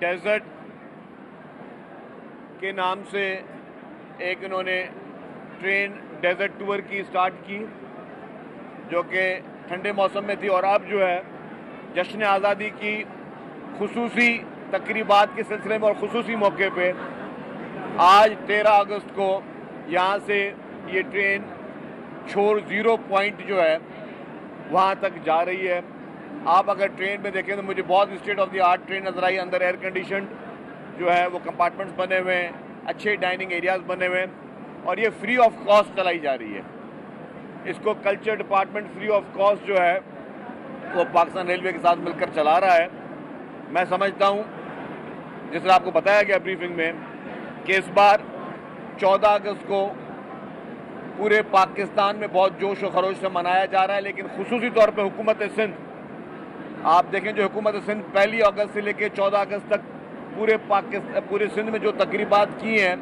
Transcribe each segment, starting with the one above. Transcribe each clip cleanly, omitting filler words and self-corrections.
Desert के नाम से एक इन्होंने ट्रेन डेजर्ट टूर की स्टार्ट की, जो कि ठंडे मौसम में थी। और अब जो है जश्न आज़ादी की खुसूसी तकरीबात के सिलसिले में और खुसूसी मौके पे आज 13 अगस्त को यहाँ से ये ट्रेन छोर 0 पॉइंट जो है वहाँ तक जा रही है। आप अगर ट्रेन में देखें तो मुझे बहुत state of the art train नजर आई। अंदर एयर कंडीशन जो है वो कंपार्टमेंट्स बने हुए हैं, अच्छे डाइनिंग एरियाज बने हुए हैं और ये फ्री ऑफ कॉस्ट चलाई जा रही है। इसको culture department free of cost जो है वो पाकिस्तान रेलवे के साथ मिलकर चला रहा है। मैं समझता हूँ, जिस तरह आपको बताया गया ब्रीफिंग में, कि इस बार 14 अगस्त को पूरे पाकिस्तान में बहुत जोश और खरोश से मनाया जा रहा है, लेकिन खुसूसी तौर पे हुकूमत सिंध, आप देखें जो हुकूमत सिंध 1 अगस्त से लेकर 14 अगस्त तक पूरे सिंध में जो तकरीबात की हैं,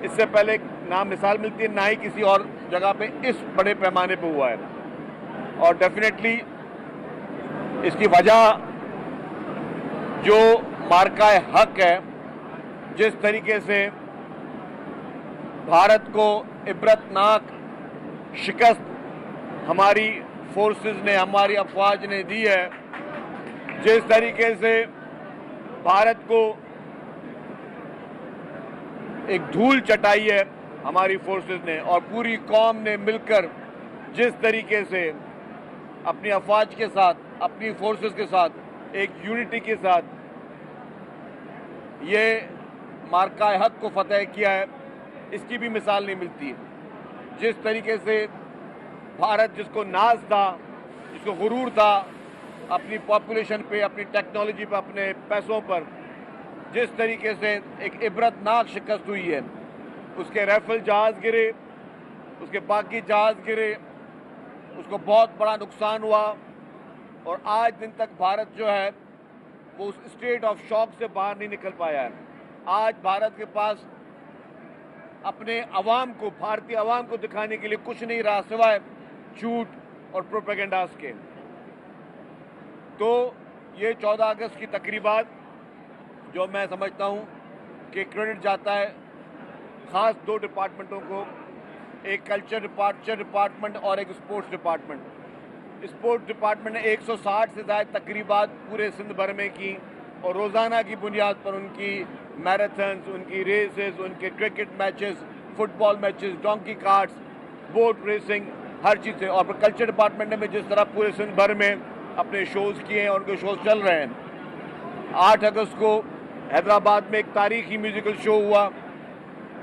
इससे पहले ना मिसाल मिलती है, ना ही किसी और जगह पे इस बड़े पैमाने पे हुआ है। और डेफिनेटली इसकी वजह जो मार्का हक है, जिस तरीके से भारत को इबरतनाक शिकस्त हमारी फोर्सेस ने, हमारी अफवाज ने दी है, जिस तरीके से भारत को एक धूल चटाई है हमारी फोर्सेस ने और पूरी कौम ने मिलकर जिस तरीके से अपनी अफवाज के साथ, अपनी फोर्सेस के साथ एक यूनिटी के साथ ये मार्का हक को फतह किया है, इसकी भी मिसाल नहीं मिलती। जिस तरीके से भारत, जिसको नाज था, जिसको गुरूर था अपनी पॉपुलेशन पे, अपनी टेक्नोलॉजी पे, अपने पैसों पर, जिस तरीके से एक इबरतनाक शिकस्त हुई है, उसके राइफल जहाज गिरे, उसके बाकी जहाज गिरे, उसको बहुत बड़ा नुकसान हुआ और आज दिन तक भारत जो है वो उस स्टेट ऑफ शॉक से बाहर नहीं निकल पाया है। आज भारत के पास अपने अवाम को, भारतीय अवाम को दिखाने के लिए कुछ नहीं रहा सिवाय झूठ और प्रोपेगेंडास के। तो ये 14 अगस्त की तकरीबात, जो मैं समझता हूँ कि क्रेडिट जाता है ख़ास 2 डिपार्टमेंटों को, एक कल्चर डिपार्टमेंट और एक स्पोर्ट्स डिपार्टमेंट। स्पोर्ट्स डिपार्टमेंट ने 160 से ज़्यादा तकरीबात पूरे सिंध भर में की और रोज़ाना की बुनियाद पर उनकी मैराथन्स, उनकी रेसेस, उनके cricket matches, football matches, donkey carts, boat racing, हर चीज़ से। और कल्चर डिपार्टमेंट ने जिस तरह पूरे सिंध भर में अपने शोज़ किए हैं और उनके शोज़ चल रहे हैं। 8 अगस्त को हैदराबाद में एक तारीखी म्यूज़िकल शो हुआ,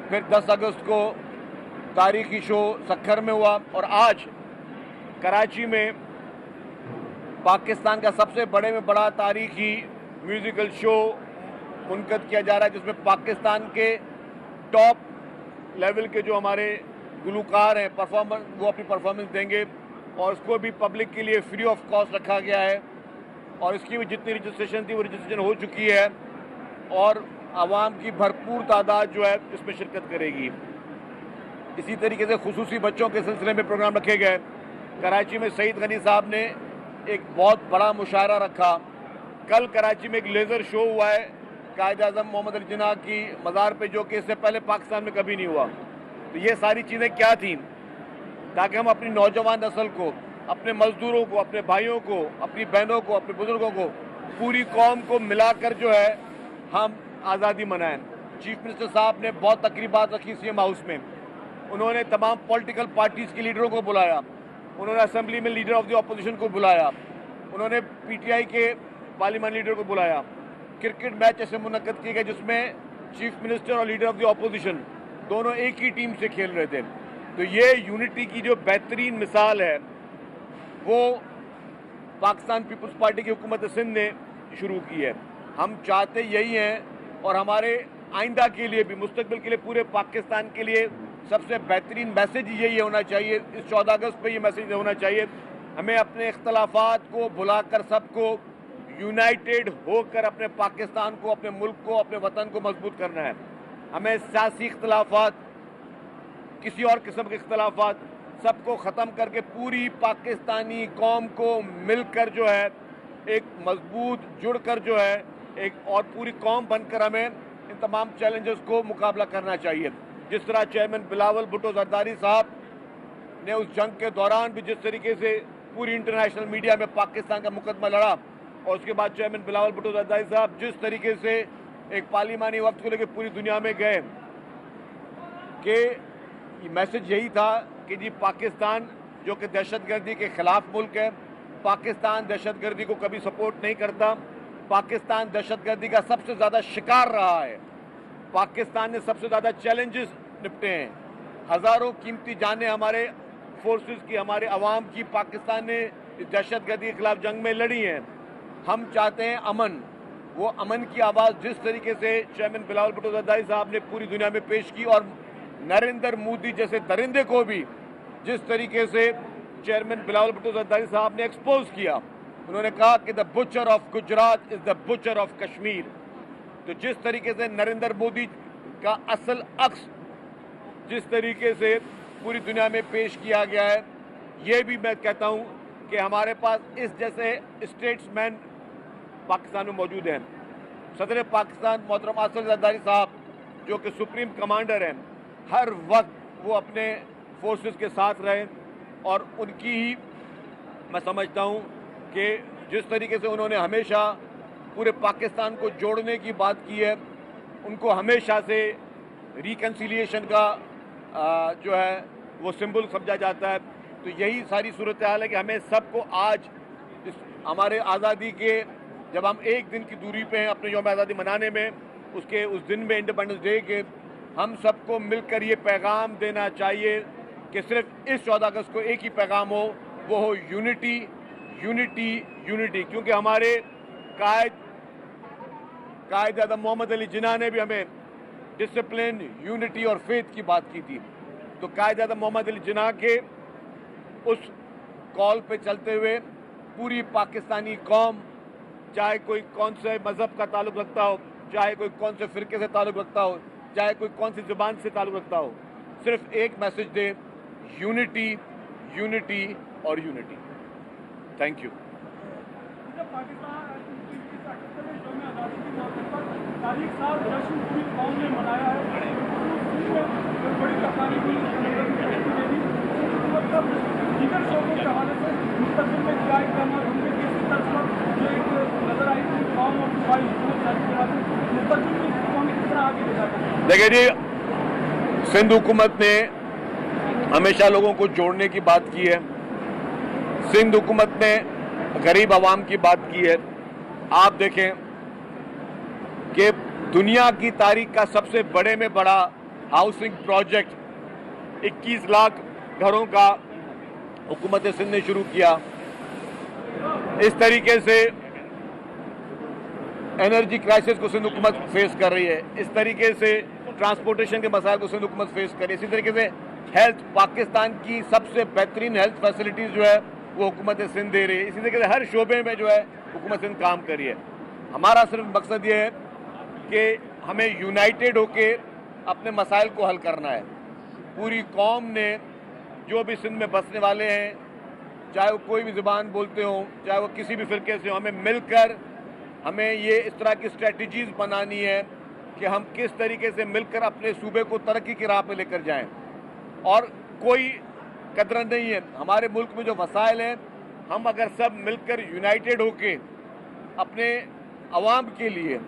फिर 10 अगस्त को तारीखी शो सक्खर में हुआ और आज कराची में पाकिस्तान का सबसे बड़े में बड़ा तारीखी म्यूज़िकल शो मुनक़द किया जा रहा है, जिसमें पाकिस्तान के टॉप लेवल के जो हमारे गुलूकार हैं, परफॉर्मर, वो अपनी परफॉर्मेंस देंगे और उसको भी पब्लिक के लिए फ्री ऑफ कॉस्ट रखा गया है। और इसकी भी जितनी रजिस्ट्रेशन थी वो रजिस्ट्रेशन हो चुकी है और आवाम की भरपूर तादाद जो है इसमें शिरकत करेगी। इसी तरीके से खुसूसी बच्चों के सिलसिले में प्रोग्राम रखे गए। कराची में सईद गनी साहब ने एक बहुत बड़ा मुशायरा रखा। कल कराची में एक लेज़र शो हुआ है कायद-ए-आज़म मोहम्मद अली जिन्ना की मज़ार पे, जो कि इससे पहले पाकिस्तान में कभी नहीं हुआ। तो ये सारी चीज़ें क्या थीं, ताकि हम अपनी नौजवान नस्ल को, अपने मजदूरों को, अपने भाइयों को, अपनी बहनों को, अपने बुजुर्गों को, पूरी कौम को मिलाकर जो है हम आज़ादी मनाएं। चीफ मिनिस्टर साहब ने बहुत तकरीबात रखी सीएम हाउस में। उन्होंने तमाम पॉलिटिकल पार्टीज़ के लीडरों को बुलाया, उन्होंने असेंबली में लीडर ऑफ द अपोजिशन को बुलाया, उन्होंने पीटीआई के पार्लियामेंट लीडर को बुलाया। क्रिकेट मैच ऐसे मुनक़्क़द किए गए जिसमें चीफ मिनिस्टर और लीडर ऑफ द अपोजिशन दोनों एक ही टीम से खेल रहे थे। तो ये यूनिटी की जो बेहतरीन मिसाल है वो पाकिस्तान पीपल्स पार्टी की हुकूमत सिंध ने शुरू की है। हम चाहते यही हैं और हमारे आइंदा के लिए भी, मुस्तकबिल के लिए, पूरे पाकिस्तान के लिए सबसे बेहतरीन मैसेज यही होना चाहिए। इस 14 अगस्त पे ये मैसेज होना चाहिए, हमें अपने इख्तलाफात को भुलाकर सबको यूनाइटेड होकर अपने पाकिस्तान को, अपने मुल्क को, अपने वतन को मजबूत करना है। हमें सियासी इख्तलाफात, किसी और किस्म के इख्तलाफात, सबको ख़त्म करके पूरी पाकिस्तानी कौम को मिलकर जो है एक मजबूत जुड़कर जो है एक और पूरी कौम बनकर हमें इन तमाम चैलेंजेस को मुकाबला करना चाहिए। जिस तरह चेयरमैन बिलावल भुट्टो जरदारी साहब ने उस जंग के दौरान भी जिस तरीके से पूरी इंटरनेशनल मीडिया में पाकिस्तान का मुकदमा लड़ा, और उसके बाद चेयरमैन बिलावल भुट्टो जरदारी साहब जिस तरीके से एक पार्लिमानी वक्त को लेकर पूरी दुनिया में गए कि मैसेज यही था कि जी पाकिस्तान जो कि दहशतगर्दी के खिलाफ मुल्क है, पाकिस्तान दहशतगर्दी को कभी सपोर्ट नहीं करता, पाकिस्तान दहशतगर्दी का सबसे ज़्यादा शिकार रहा है, पाकिस्तान ने सबसे ज़्यादा चैलेंजेस निपटे हैं, हज़ारों कीमती जानें हमारे फोर्सेस की, हमारे अवाम की पाकिस्तान ने दहशतगर्दी के खिलाफ जंग में लड़ी हैं। हम चाहते हैं अमन। वो अमन की आवाज़ जिस तरीके से चेयरमैन बिलावल भुट्टो जरदारी साहब ने पूरी दुनिया में पेश की, और नरेंद्र मोदी जैसे दरिंदे को भी जिस तरीके से चेयरमैन बिलावल भुट्टो जरदारी साहब ने एक्सपोज किया, उन्होंने कहा कि the butcher of Gujarat is the butcher of Kashmir. तो जिस तरीके से नरेंद्र मोदी का असल अक्स जिस तरीके से पूरी दुनिया में पेश किया गया है, ये भी मैं कहता हूँ कि हमारे पास इस जैसे स्टेट्समैन पाकिस्तान में मौजूद हैं। सदर पाकिस्तान मोहतरम असद जरदारी साहब जो कि सुप्रीम कमांडर हैं, हर वक्त वो अपने फोर्सेस के साथ रहे, और उनकी ही मैं समझता हूँ कि जिस तरीके से उन्होंने हमेशा पूरे पाकिस्तान को जोड़ने की बात की है, उनको हमेशा से रिकन्सिलिएशन का जो है वो सिंबल समझा जाता है। तो यही सारी सूरत हाल है कि हमें सबको आज इस हमारे आज़ादी के, जब हम एक दिन की दूरी पे हैं अपने यौम आज़ादी मनाने में, उसके उस दिन में इंडिपेंडेंस डे के, हम सबको मिलकर ये पैगाम देना चाहिए कि सिर्फ इस 14 अगस्त को एक ही पैगाम हो, वो हो यूनिटी यूनिटी यूनिटी। क्योंकि हमारे कायद आज़म मोहम्मद अली जिन्ना ने भी हमें डिसिप्लिन, यूनिटी और फेथ की बात की थी। तो कायद आज़म मोहम्मद अली जिन्ना के उस कॉल पे चलते हुए पूरी पाकिस्तानी कौम, चाहे कोई कौन से मज़हब का ताल्लुक़ रखता हो, चाहे कोई कौन से फ़िरके से ताल्लुक़ रखता हो, चाहे कोई कौन सी ज़ुबान से ताल्लुक़ रखता हो, सिर्फ एक मैसेज दे, यूनिटी यूनिटी और यूनिटी। Thank you. देखिए जी, सिंध हुकूमत ने हमेशा लोगों को जोड़ने की बात की है, सिंध हुकूमत ने गरीब आवाम की बात की है। आप देखें कि दुनिया की तारीख का सबसे बड़े में बड़ा हाउसिंग प्रोजेक्ट 21 लाख घरों का हुकूमत सिंध ने शुरू किया। इस तरीके से एनर्जी क्राइसिस को सिंध हुकूमत फेस कर रही है, इस तरीके से ट्रांसपोर्टेशन के मसाइल को सिंध हुकूमत फेस कर रही है, इसी तरीके से हेल्थ, पाकिस्तान की सबसे बेहतरीन हेल्थ फैसिलिटीज़ जो है वो हुकूमत सिंध दे रही है। इसी तरीके से हर शोबे में जो है हुकूमत सिंध काम कर रही है। हमारा सिर्फ मकसद ये है कि हमें यूनाइटेड होके अपने मसाइल को हल करना है। पूरी कौम ने, जो भी सिंध में बसने वाले हैं, चाहे वो कोई भी ज़ुबान बोलते हों, चाहे वो किसी भी फ़िरके से हों, हमें मिलकर हमें ये इस तरह की स्ट्रेटजीज़ बनानी है कि हम किस तरीके से मिलकर अपने सूबे को तरक्की की राह पे लेकर जाएं। और कोई कदर नहीं है हमारे मुल्क में जो वसाइल हैं, हम अगर सब मिलकर यूनाइटेड होके अपने अवाम के लिए,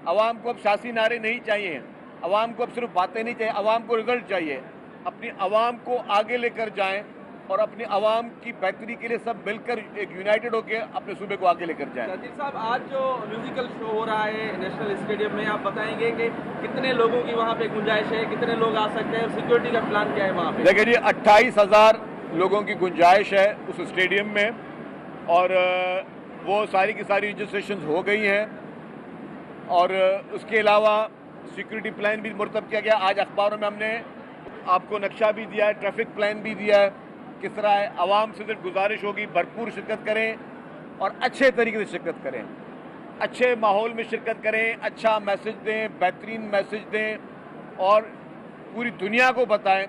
अवाम को अब सियासी नारे नहीं चाहिए, अवाम को अब सिर्फ बातें नहीं चाहिए, अवाम को रिजल्ट चाहिए, अपनी अवाम को आगे लेकर जाएं और अपनी अवाम की बेहतरी के लिए सब मिलकर एक यूनाइटेड होकर अपने सूबे को आगे लेकर जाएं। सचिव साहब, आज जो म्यूजिकल शो हो रहा है नेशनल स्टेडियम में, आप बताएंगे कि कितने लोगों की वहाँ पे गुंजाइश है, कितने लोग आ सकते हैं, सिक्योरिटी का प्लान क्या है वहाँ पे? देखिए जी, 28,000 लोगों की गुंजाइश है उस स्टेडियम में, और वो सारी की सारी रजिस्ट्रेशन हो गई हैं, और उसके अलावा सिक्योरिटी प्लान भी मुरतब किया गया। आज अखबारों में हमने आपको नक्शा भी दिया है, ट्रैफिक प्लान भी दिया है, किस तरह है। आवाम से सिर्फ गुजारिश होगी भरपूर शिरकत करें और अच्छे तरीके से शिरकत करें, अच्छे माहौल में शिरकत करें, अच्छा मैसेज दें, बेहतरीन मैसेज दें, और पूरी दुनिया को बताएं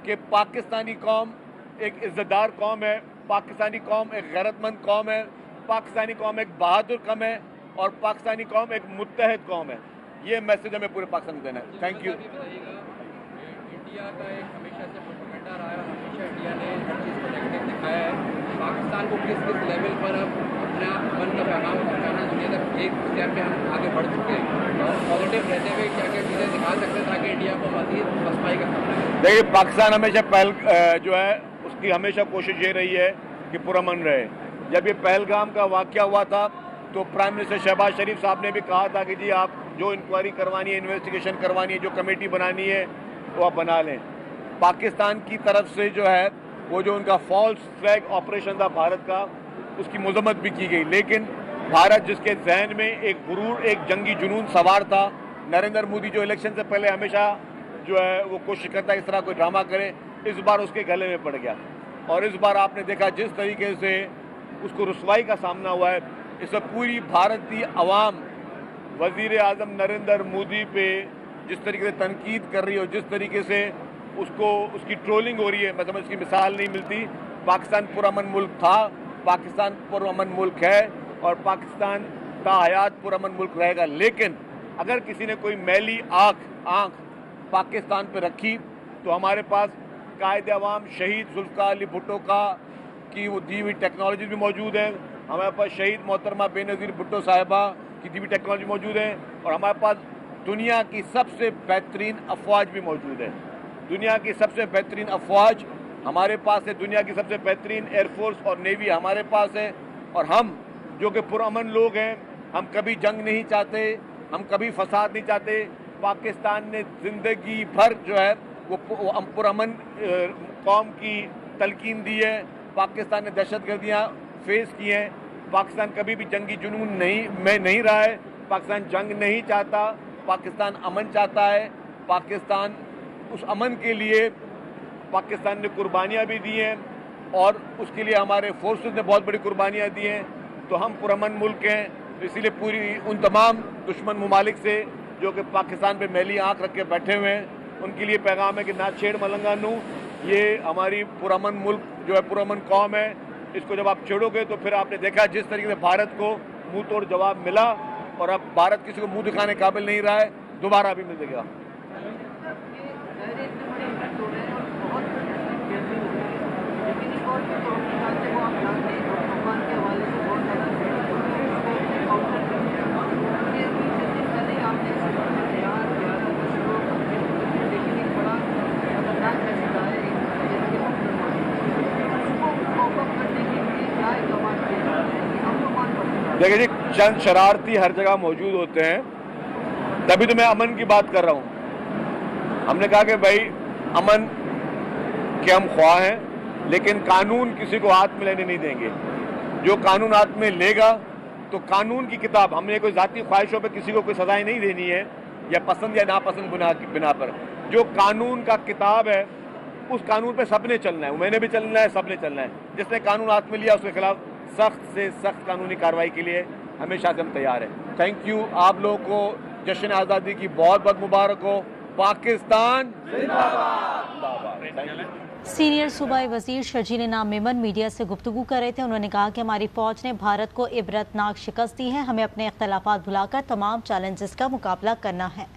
कि पाकिस्तानी कौम एक इज़्ज़तदार कौम है, पाकिस्तानी कौम एक गैरतमंद कौम है, पाकिस्तानी कौम एक बहादुर कौम है, और पाकिस्तानी कौम एक मुत्तहद कौम है। ये मैसेज हमें पूरे पाकिस्तान को देना है। Thank you. इंडिया का एक हमेशा से प्रोपेगेंडा रहा है और हमेशा इंडिया ने हर चीज़ को नेगेटिव दिखाया है। पाकिस्तान को किस किस लेवल पर अब अपना अमन का पैगाम पहुँचाना दुनिया तक एक स्टेप पे हम आगे बढ़ चुके हैं और पॉजिटिव रहते हुए क्या क्या चीज़ें दिखा सकते हैं ताकि इंडिया को मज़ीद मसवाई का सामना करें। देखिए, पाकिस्तान हमेशा जो है उसकी हमेशा कोशिश ये रही है कि पुरअमन रहे। जब ये पहलगाम का वाक़या हुआ था तो प्राइम मिनिस्टर शहबाज शरीफ साहब ने भी कहा था कि जी आप जो इंक्वायरी करवानी है, इन्वेस्टिगेशन करवानी है, जो कमेटी बनानी है वो आप बना लें। पाकिस्तान की तरफ से जो है वो जो उनका फॉल्स फ्लैग ऑपरेशन था भारत का, उसकी मजम्मत भी की गई। लेकिन भारत जिसके जहन में एक गुरूर, एक जंगी जुनून सवार था, नरेंद्र मोदी जो इलेक्शन से पहले हमेशा जो है वो कोशिश करता है इस तरह कोई ड्रामा करे, इस बार उसके गले में पड़ गया। और इस बार आपने देखा जिस तरीके से उसको रुसवाई का सामना हुआ है, इससे पूरी भारतीय अवाम वजीर आजम नरेंद्र मोदी पे जिस तरीके से तनकीद कर रही है और जिस तरीके से उसकी ट्रोलिंग हो रही है, मतलब इसकी मिसाल नहीं मिलती। पाकिस्तान पुरअमन मुल्क था, पाकिस्तान पुरअमन मुल्क है और पाकिस्तान का हयात पुरअमन मुल्क रहेगा। लेकिन अगर किसी ने कोई मैली आंख पाकिस्तान पे रखी तो हमारे पास कायदे अवाम शहीद जुल्फ़िकार अली भुट्टो की वो दी हुई टेक्नोलॉजी भी मौजूद है। हमारे पास शहीद मोहतरमा बेनज़ीर भुट्टो साहिबा की दी हुई टेक्नोलॉजी मौजूद है और हमारे पास दुनिया की सबसे बेहतरीन अफवाज भी मौजूद है। दुनिया की सबसे बेहतरीन अफवाज हमारे पास है, दुनिया की सबसे बेहतरीन एयरफोर्स और नेवी हमारे पास है। और हम जो कि पुरअमन लोग हैं, हम कभी जंग नहीं चाहते, हम कभी फसाद नहीं चाहते। पाकिस्तान ने ज़िंदगी भर जो है वो पुरअमन कौम की तलकीन दी है। पाकिस्तान ने दहशतगर्दियाँ फेस की हैं। पाकिस्तान कभी भी जंगी जुनून नहीं रहा है। पाकिस्तान जंग नहीं चाहता, पाकिस्तान अमन चाहता है। पाकिस्तान उस अमन के लिए पाकिस्तान ने कुर्बानियाँ भी दी हैं और उसके लिए हमारे फोर्सेस ने बहुत बड़ी कुर्बानियाँ दी हैं। तो हम पुरअमन मुल्क हैं, तो इसीलिए पूरी उन तमाम दुश्मन ममालिक से जो कि पाकिस्तान पे मैली आंख रख के बैठे हुए हैं, उनके लिए पैगाम है कि ना छेड़ मलंगानू। ये हमारी पुरअमन मुल्क जो है, पुरअमन कौम है, इसको जब आप छेड़ोगे तो फिर आपने देखा जिस तरीके से भारत को मुंह तोड़ जवाब मिला और अब भारत किसी को मुंह दिखाने काबिल नहीं रहा है, दोबारा भी मिलेगा। देखिए जी, चंद शरारती हर जगह मौजूद होते हैं, तभी तो मैं अमन की बात कर रहा हूँ। हमने कहा कि भाई अमन के हम ख्वाह हैं, लेकिन कानून किसी को हाथ में लेने नहीं देंगे। जो कानून हाथ में लेगा तो कानून की किताब, हमने कोई जाती ख्वाहिशों पे किसी को कोई सजाएं नहीं देनी है या पसंद या नापसंद बिना पर। जो कानून का किताब है उस कानून पे सबने चलना है, मैंने भी चलना है, सबने चलना है। जिसने कानून हाथ में लिया उसके खिलाफ सख्त से सख्त कानूनी कार्रवाई के लिए हमेशा से हम तैयार हैं। Thank you. आप लोगों को जश्न आज़ादी की बहुत बहुत मुबारक हो। पाकिस्तान जिंदाबाद। सीनियर सूबाई वजीर शर्जील नाम मेमन मीडिया से गुफ्तगू कर रहे थे। उन्होंने कहा कि हमारी फौज ने भारत को इबरतनाक शिकस्त दी है, हमें अपने इख्तलाफात भुलाकर तमाम चैलेंजेस का मुकाबला करना है।